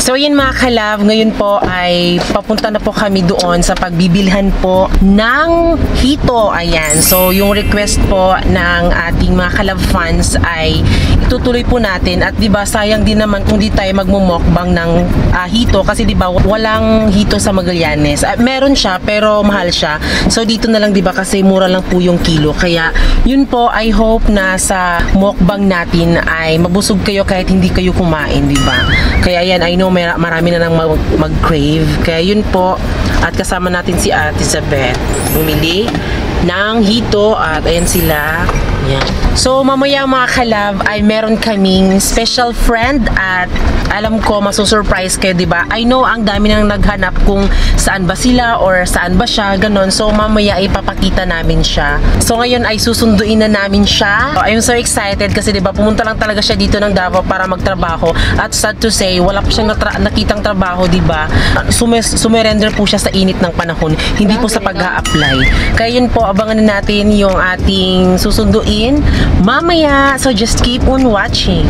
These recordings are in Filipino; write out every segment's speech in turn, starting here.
So yun mga kalab, ngayon po ay papunta na po kami doon sa pagbibilhan po ng hito. Ayan. So yung request po ng ating mga kalab fans ay itutuloy po natin. At diba sayang din naman kung di tayo magmumukbang ng hito kasi diba walang hito sa Magallanes. Meron siya pero mahal siya. So dito na lang diba kasi mura lang po yung kilo. Kaya yun po, I hope na sa mukbang natin ay mabusog kayo kahit hindi kayo kumain, diba? Kaya yan, I know marami na nang mag-crave. Kaya yun po, at kasama natin si Ate Isabel. Bumili ng hito at ayan sila. Yan. So mamaya mga kalab ay meron kaming special friend at alam ko masusurprise kayo, diba? I know ang dami nang naghanap kung saan ba sila or saan ba siya, ganon. So mamaya ipapakita namin siya. So ngayon ay susunduin na namin siya. So, I'm so excited kasi diba pumunta lang talaga siya dito ng Davao para magtrabaho. At sad to say, wala pa siyang nakitang trabaho, diba? Sumerender po siya sa init ng panahon, hindi po sa pag-a-apply. Kaya yun po, abangan na natin yung ating susunduin mamaya. So just keep on watching.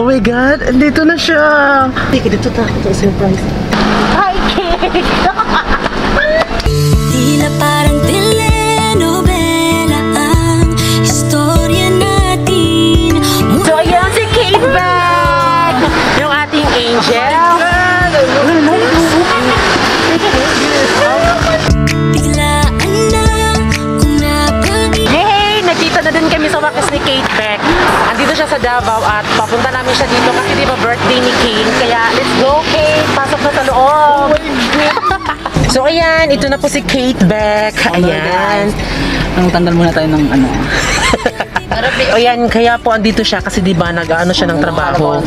Oh my God, andito na siya. Sige, dito tayo. Ito surprise. Hi, Kate! Tila parang telenovela ang istorya natin. So, ayan si Kate back! Yung ating angel. Biglaan na kung napag- Yay! Nagkita na din kami sa wakas ni Kate Beck. Andito siya sa Davao at papunta namin siya dito kasi di ba birthday ni Kate. Kaya let's go, Kate! Pasok na sa loob! So ayan, ito na po si Kate Beck. Ayan. Tandal muna tayo ng ano. Ayan, kaya po andito siya kasi di ba nag-ano siya ng trabaho.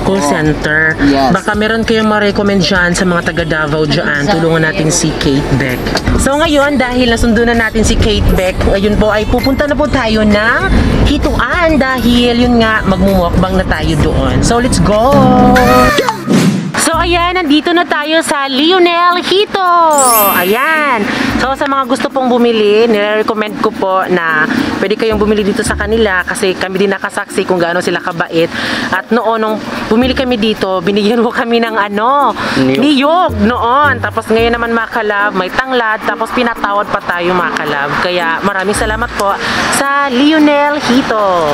Call center. Yes. Baka meron kayong ma-recommend dyan sa mga taga Davao dyan. Tulungan natin si Kate Beck. So ngayon, dahil nasundo na natin si Kate Beck, ngayon po ay pupunta na po tayo ng hituan dahil yun nga, magmumukbang na tayo doon. So let's go! So ayan, nandito na tayo sa Lionel Hito. Ayan. So sa mga gusto pong bumili, nire-recommend ko po na pwede kayong bumili dito sa kanila kasi kami din nakasaksi kung gaano sila kabait. At noon nung bumili kami dito, binigyan mo kami ng ano, niyog noon. Tapos ngayon naman mga kalab, may tanglad, tapos pinatawad pa tayo mga kalab. Kaya maraming salamat po sa Lionel Hito.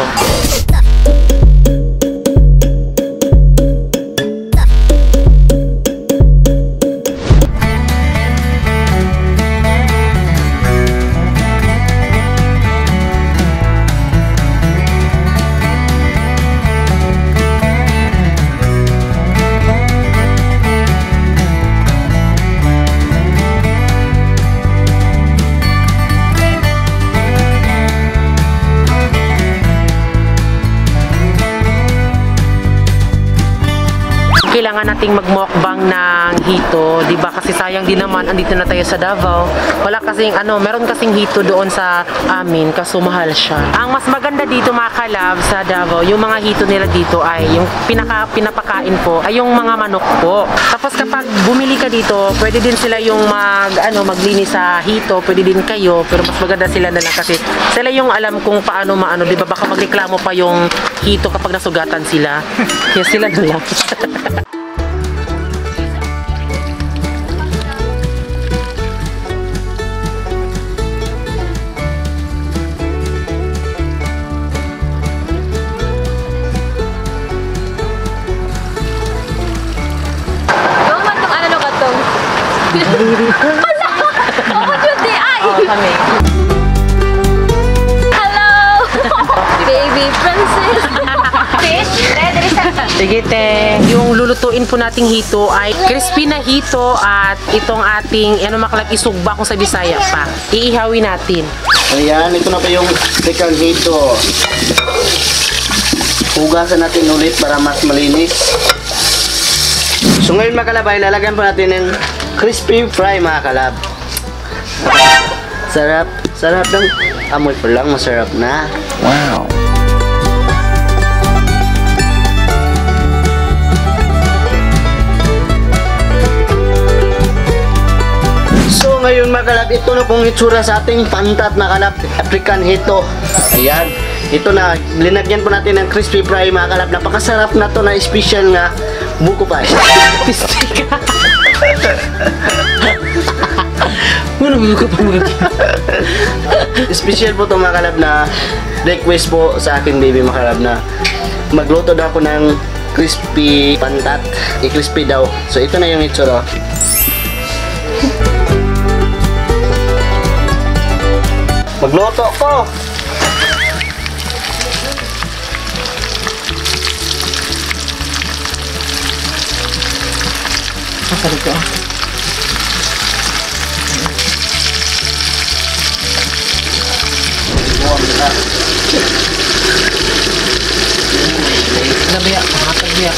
Kailangan nating magmukbang ng hito, 'di ba? Kasi sayang din naman andito na tayo sa Davao. Wala kasing ano, meron kasing hito doon sa amin kaso mahal siya. Ang mas maganda dito mga kalab sa Davao, yung mga hito nila dito ay yung pinapakain po ay yung mga manok po. Tapos kapag bumili ka dito, pwede din sila yung maglinis sa hito, pwede din kayo, pero mas maganda sila na lang kasi sila yung alam kung paano maano, 'di ba? Baka magreklamo pa yung hito kapag nasugatan sila. Kaya sila na lang. Kami. Hello! Baby princess! Fish? Ready? Sige te, yung lulutuin po nating hito ay crispy na hito at itong ating makalab isugba kung sa Bisaya pa. Iihawin natin. Ayan, ito na pa yung second hito. Hugasan natin ulit para mas malinis. So ngayon mga kalab ay lalagyan po natin ng crispy fry mga kalab. Sarap, sarap ng amoy pa lang, masarap na. Wow! So ngayon mga kalab, ito na pong itsura sa ating pantat na kalab, African hito. Ayan. Ito na, linagyan po natin ng crispy fry mga kalab. Napakasarap na to na special nga buko pa. Pistika. Ano buko pa mga Special po to mga kalab na request po sa akin baby mga kalab na magluto daw ako ng crispy pantat. I-crispy daw. So ito na yung itsura. Magluto po! Masarap ko. Nabiya, makakagbiya.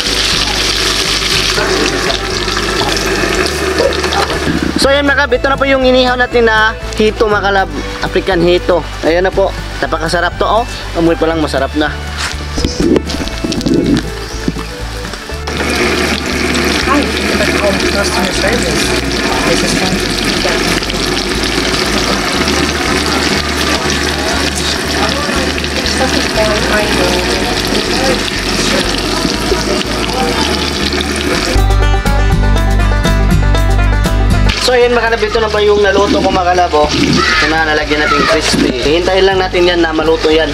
So ayan mga kalab, ito na po yung inihaw natin na hito mga kalab, African hito. Ayan na po, napakasarap to oh. Amoy pa lang masarap na. Hi, but home customer service. This is from So ayan mga kalab, ito na pa yung naluto ko mga kalab oh. Ito na, nalagyan natin crispy. Hintayin lang natin yan na maluto yan.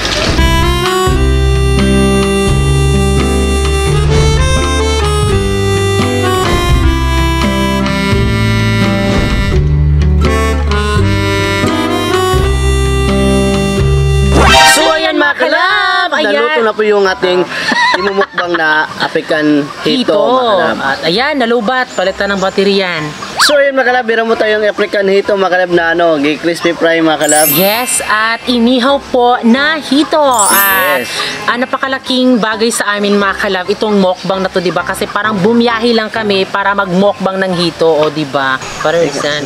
So ayan mga kalab, Naluto na po yung ating imumukbang na African hito mga kalab. At ayan, nalubat, palitan ng bateryan. So yun mga kalab, bira mo tayong African hito mga kalab na ano, crispy fry mga kalab. Yes, at inihaw po na hito. At Yes. napakalaking bagay sa amin mga kalab itong mukbang na to, 'di ba? Kasi parang bumiyahe lang kami para mag-mukbang ng hito, o 'di ba? Para let's pray.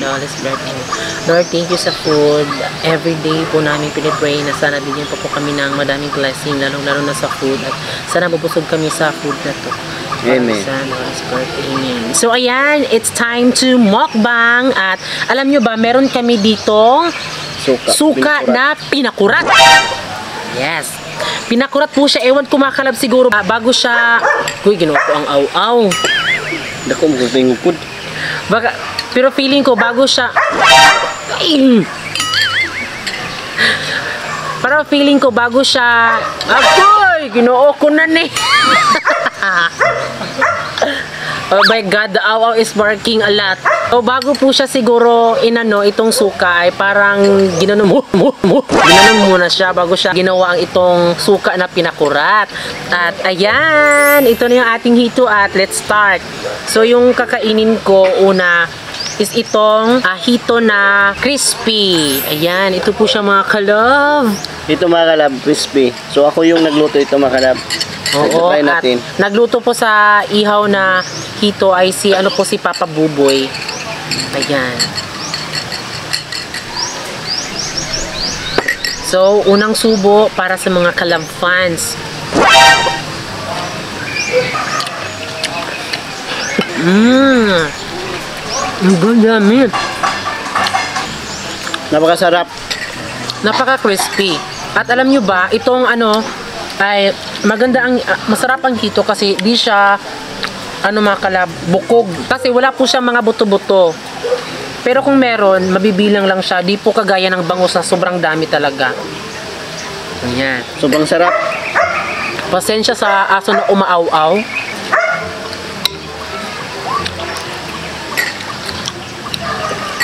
Lord, thank you sa food. Every day po namin pinipray na sana bigyan po kami ng madaming blessing, lalo na sa food. At sana mabusog kami sa food na to. Amen. Amen. So ayan, it's time to mukbang. At alam nyo ba, meron kami ditong suka na pinakurat. Yes. Pinakurat po siya. Ewan ko mga kalab siguro bago siya... Uy, ginawa ko ang aw-aw. Dako mo gusto yung upod. Baka, pero feeling ko bago siya... Parang feeling ko bago siya... Akoy! Ginoo ko na ni. Oh my God, the aw-aw is barking a lot. So bago po siya siguro inano itong suka ay parang ginanon muna siya bago siya ginawa ang itong suka na pinakurat. At ayan, ito na yung ating hito at let's start. So yung kakainin ko una is itong hito na crispy. Ayan, ito po siya mga kalab. Ito mga kalab, crispy. So ako yung nagluto ito mga kalab. Oo, Try at natin. nagluto po sa ihaw na hito ay si si Papa Buboy. Ayan. So, unang subo para sa mga Kalab fans. Ang ganda, mint. Napakasarap. Napaka-crispy. At alam nyo ba, itong ay maganda ang masarap ang hito kasi di siya mga kalab, bukog. Kasi wala po siya mga buto-buto. Pero kung meron, mabibilang lang siya. Di po kagaya ng bangus na sobrang dami talaga. Ayan. Sobrang sarap. Pasensya sa aso na umaaw-aw.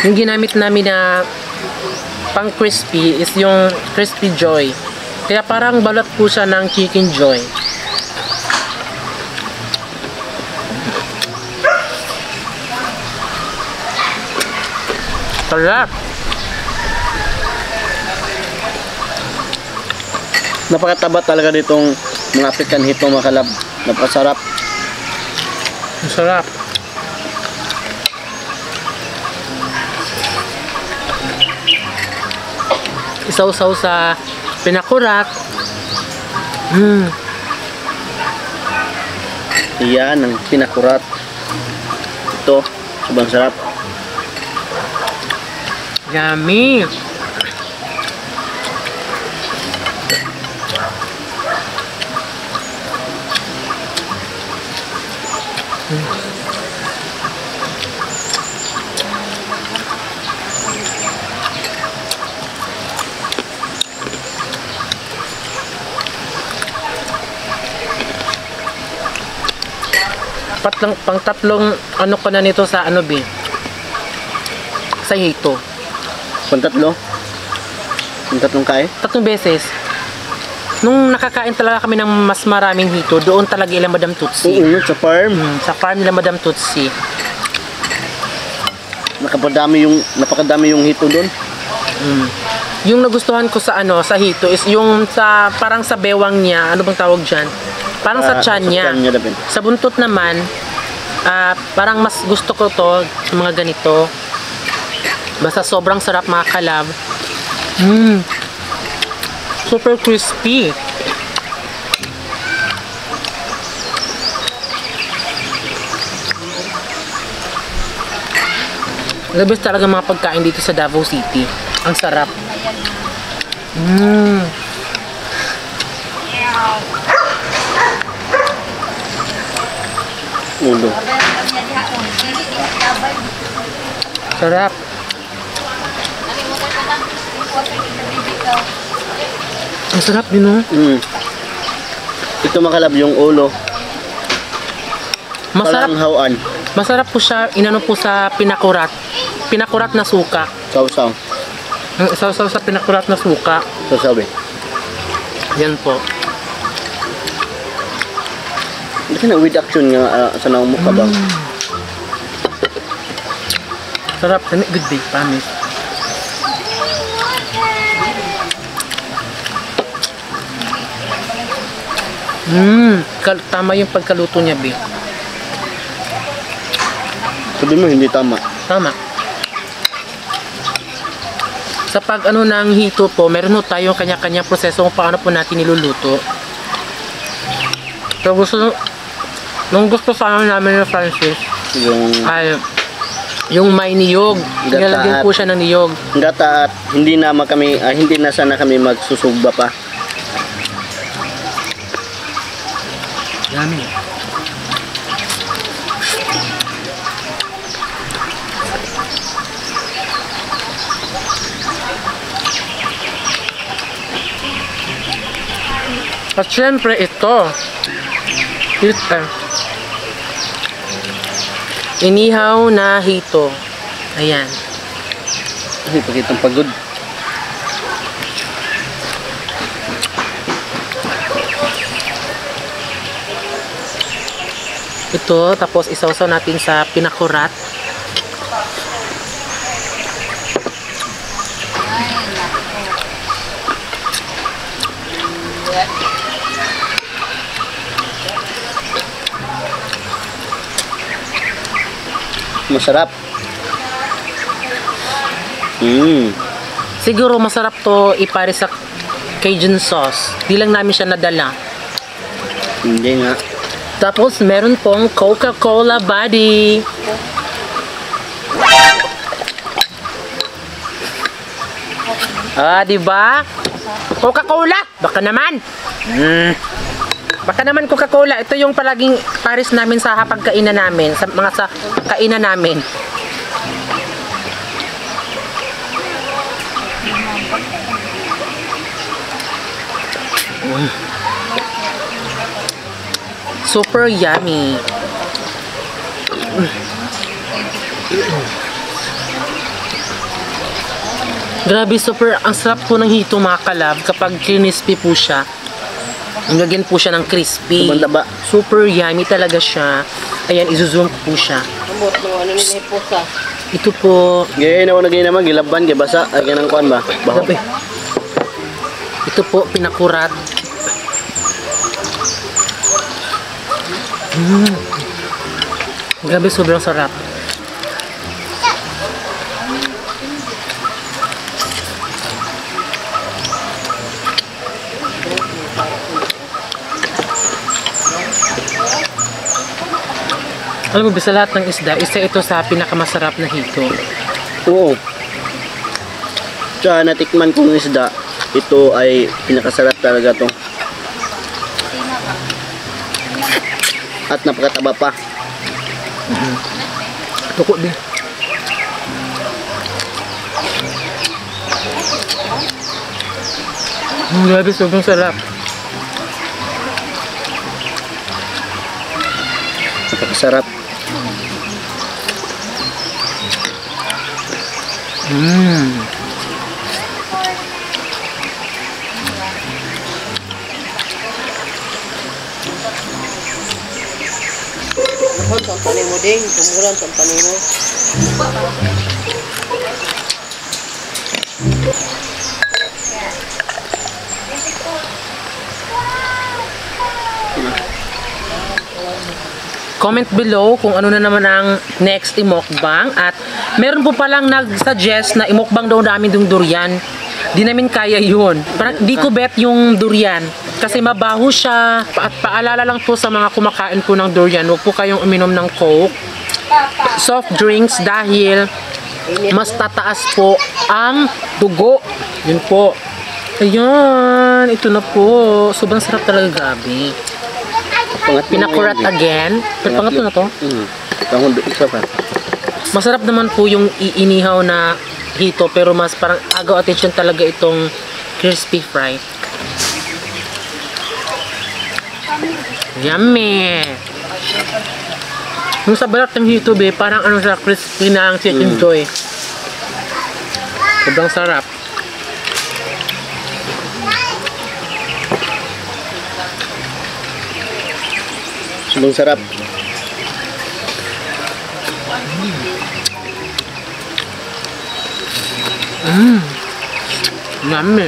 Yung ginamit namin na pang crispy is yung Crispy Joy. Kaya parang balat po siya ng Chicken Joy. Sarap! Napakataba talaga ditong mga African hito mga kalab. Napakasarap. Sarap! Isaw-saw sa pinakurat. Iyan ang pinakurat. Ito, sobrang sarap. Yummy! Pang tatlong ano ko na nito sa ano bi? Sa hito. Pantatlo? Pantatlong kain? 3 beses. Nung nakakain talaga kami ng mas maraming hito, doon talaga ila Madam Tutsi. Oo, sa farm. Sa farm nila Madam Tutsi. Napakadami yung hito doon. Yung nagustuhan ko sa ano, sa hito is yung sa parang sa bewang niya, ano bang tawag diyan? Parang sa tiyan niya. Sa buntot naman, parang mas gusto ko to sa mga ganito. Basta sobrang sarap mga kalab. Super crispy. The best talaga mga pagkain dito sa Davao City. Ang sarap. Ulo. Sarap. Ang sarap din, no? Ito makalab yung ulo. Masarap. Palanghawaan. Masarap po siya, inano po sa pinakurat. Pinakurat na suka. Sausaw. Sausaw sa pinakurat na suka. Sasabi. Yan po. Kasi na with action nga sa naong mukha ba? Sarap. Good day, promise. Tama yung pagkaluto niya, Bi. Sabi mo hindi tama. Tama. Sa pag ano ng hito po, meron po tayong kanya-kanya proseso kung paano po natin niluluto. So nung gusto sana namin ng Francis, yung may niyog. Nilalagyan po siya ng niyog. Gata at hindi na sana kami magsusugba pa. Yummy. At syempre ito. Inihaw na hito. Ayan. Kasi pakitang pagod. Ito, tapos isawsaw natin sa pinakurat. Masarap. Siguro masarap to ipare sa Cajun sauce. Di lang namin siya nadala. Hindi nga. Tapos meron pong Coca-Cola buddy. Di ba? Coca-Cola. Baka naman. Baka naman Coca-Cola. Ito yung palaging pares namin sa hapagkainan namin, sa kainan namin. Super yummy. Grabe, super ang sarap po ng hito mga kalab kapag crispy po siya. Nilagyan po siya ng crispy. Tumandaba. Super yummy talaga siya. Ayan, izuzoom po siya. Ito po. Gaya naman gilaban kay basa ay kanang kuan ba? Baho. Grabe. Ito po pinakurat. Grabe, sobrang sarap. Alam mo, sa lahat ng isda, isa ito sa pinakamasarap na hito. Oo. Sa natikman kong isda, ito ay pinakasarap talaga to. At napakataba pa. Tuko din. Grabe, sobrang sarap. Napakasarap. Sampanay mo ding, tumuran sampanay mo. Comment below kung ano na naman ang next imukbang at meron po palang nag-suggest na imukbang daw namin yung durian. Di namin kaya yun. Parang di ko bet yung durian kasi mabaho siya. At paalala lang po sa mga kumakain po ng durian, huwag po kayong uminom ng Coke, soft drinks dahil mas tataas po ang dugo. Yun po. Ayan, ito na po. Sobrang sarap talaga, gabi. Pinakurat again. Pero pangatlo na to. Isa pa. Masarap naman po yung iinihaw na hito pero mas parang agaw attention talaga itong crispy fry. Yummy! Yung sa balat ng hito be, parang ano sa crispy na ang chicken joy. Sobrang sarap. Sobrang sarap. Yummy!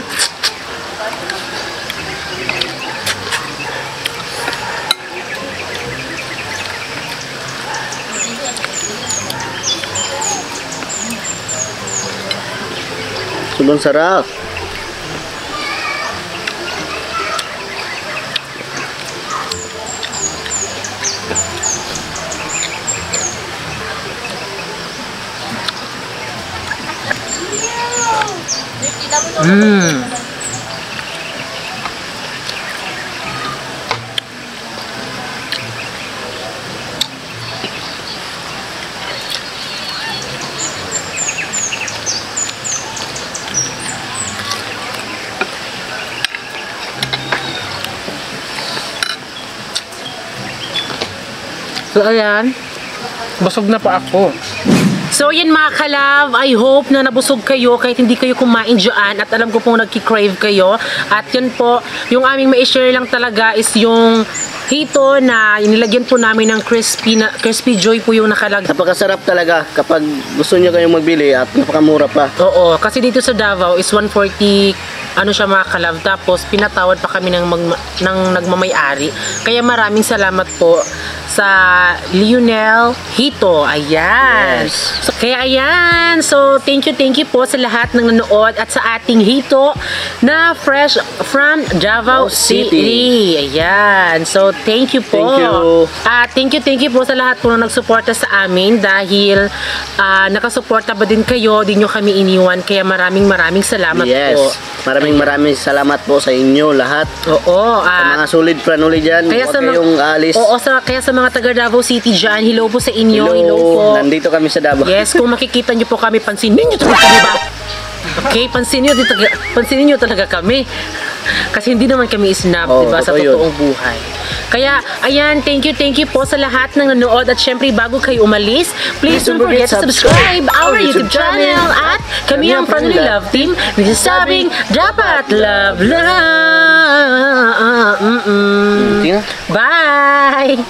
Sobrang sarap. So ayan, busog na pa ako. So yan mga kalab, I hope na nabusog kayo kahit hindi kayo kumain dyan at alam ko pong nagki-crave kayo. At yan po, yung aming ma-share lang talaga is yung hito na inilagyan po namin ng crispy joy po yung nakalagay. Napakasarap talaga kapag gusto niyo kayong magbili at napakamura pa. Oo, kasi dito sa Davao is 140 ano siya mga kalab. Tapos pinatawad pa kami ng nagmamay-ari. Kaya maraming salamat po sa Lionel Hito. Ayan. Yes. So, kaya ayan. So, thank you po sa lahat ng nanood at sa ating Hito na fresh from Davao City. Ayan. So, thank you po. Thank you. At thank you po sa lahat po na nagsuporta sa amin dahil nakasuporta ba din kayo, di nyo kami iniwan. Kaya maraming salamat Yes. po. Maraming salamat po sa inyo lahat. Oo. Sa mga solid pranuli dyan, Kaya huwag sa kayong aalis. Oo, kaya sa mga taga Davao City dyan, hello po sa inyo. Hello po. Nandito kami sa Davao. Yes, kung makikita nyo po kami, pansinin nyo talaga kami ba? Okay, pansinin nyo talaga kami. Kasi hindi naman kami isnab, diba, sa totoong buhay. Kaya, ayan, thank you po sa lahat ng nanood. At syempre, bago kayo umalis, please don't forget to subscribe our YouTube channel. At kami ang Friendly Love Team, nagsasabing, dapat love lang. Tingnan. Bye!